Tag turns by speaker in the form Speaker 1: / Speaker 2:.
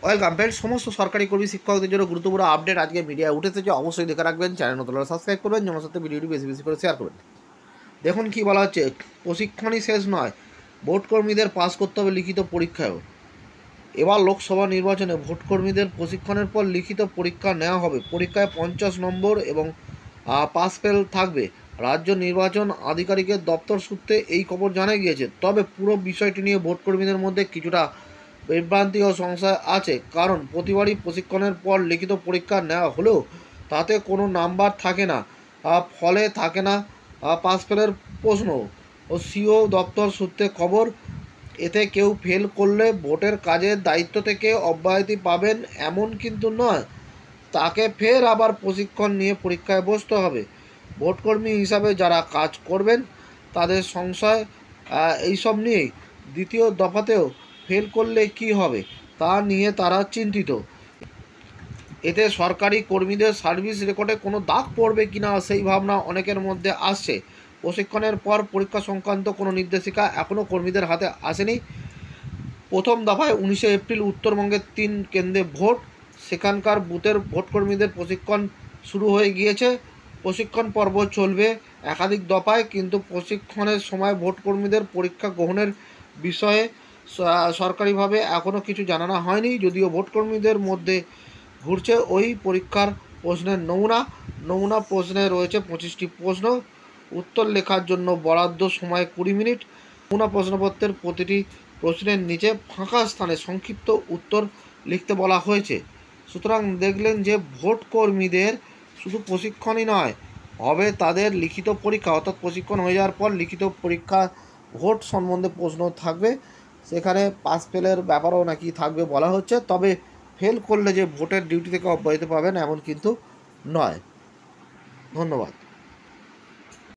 Speaker 1: Welcome friends. সমস্ত সরকারি কর্মী শিক্ষকদের জন্য গুরুত্বপূর্ণ আপডেট আজকে মিডিয়ায় উঠেছে, যে অবশ্যই দেখে রাখবেন। চ্যানেল নতুন সাবস্ক্রাইব করবেন, জনের সাথে ভিডিওটি বেশি বেশি করে শেয়ার করবেন। দেখুন কি বলা হচ্ছে, প্রশিক্ষণই শেষ নয়, ভোট কর্মীদের পাস করতে হবে লিখিত পরীক্ষায়ও। এবার লোকসভা নির্বাচনে ভোট কর্মীদের প্রশিক্ষণের পর লিখিত পরীক্ষা নেওয়া হবে। পরীক্ষায় 50 নম্বর এবং পাস ফেল থাকবে। রাজ্য নির্বাচন আধিকারিকের দপ্তর সূত্রে এই খবর জানা গিয়েছে। তবে পুরো বিষয়টি নিয়ে ভোট কর্মীদের মধ্যে কিছুটা বিভ্রান্তি ও সংশয় আছে, কারণ প্রতিবারই প্রশিক্ষণের পর লিখিত পরীক্ষা নেওয়া হলেও তাতে কোনো নাম্বার থাকে না, ফলে থাকে না পাস ফেলের প্রশ্ন। ও সিও দপ্তর সূত্রে খবর, এতে কেউ ফেল করলে ভোটের কাজের দায়িত্ব থেকে অব্যাহতি পাবেন এমন কিন্তু নয়, তাকে ফের আবার প্রশিক্ষণ নিয়ে পরীক্ষায় বসতে হবে। ভোটকর্মী হিসাবে যারা কাজ করবেন তাদের সংশয় এইসব নিয়েই। দ্বিতীয় দফাতেও ফেল করলে কি হবে তা নিয়ে তারা চিন্তিত। এতে সরকারি কর্মীদের সার্ভিস রেকর্ডে কোনো দাগ পড়বে কিনা সেই ভাবনা অনেকের মধ্যে আসছে। প্রশিক্ষণের পর পরীক্ষা সংক্রান্ত কোনো নির্দেশিকা এখনও কর্মীদের হাতে আসেনি। প্রথম দফায় 19শে এপ্রিল উত্তরবঙ্গের 3 কেন্দ্রে ভোট, সেখানকার বুথের ভোটকর্মীদের প্রশিক্ষণ শুরু হয়ে গিয়েছে। প্রশিক্ষণ পর্ব চলবে একাধিক দফায়, কিন্তু প্রশিক্ষণের সময় ভোটকর্মীদের পরীক্ষা গ্রহণের বিষয়ে সরকারিভাবে এখনও কিছু জানানো হয়নি। যদিও ভোটকর্মীদের মধ্যে ঘুরছে ওই পরীক্ষার প্রশ্নের নমুনা প্রশ্নে রয়েছে 25টি প্রশ্ন। উত্তর লেখার জন্য বরাদ্দ সময় 20 মিনিট। নমুনা প্রশ্নপত্রের প্রতিটি প্রশ্নের নিচে ফাঁকা স্থানে সংক্ষিপ্ত উত্তর লিখতে বলা হয়েছে। সুতরাং দেখলেন যে ভোট কর্মীদের শুধু প্রশিক্ষণই নয়, হবে তাদের লিখিত পরীক্ষা, অর্থাৎ প্রশিক্ষণ হয়ে যাওয়ার পর লিখিত পরীক্ষা, ভোট সম্বন্ধে প্রশ্ন থাকবে, সেখানে পাস ফেলের ব্যাপারও নাকি থাকবে বলা হচ্ছে। তবে ফেল করলে যে ভোটের ডিউটি থেকে অব্যাহতি পাবেন এমন কিন্তু নয়। ধন্যবাদ।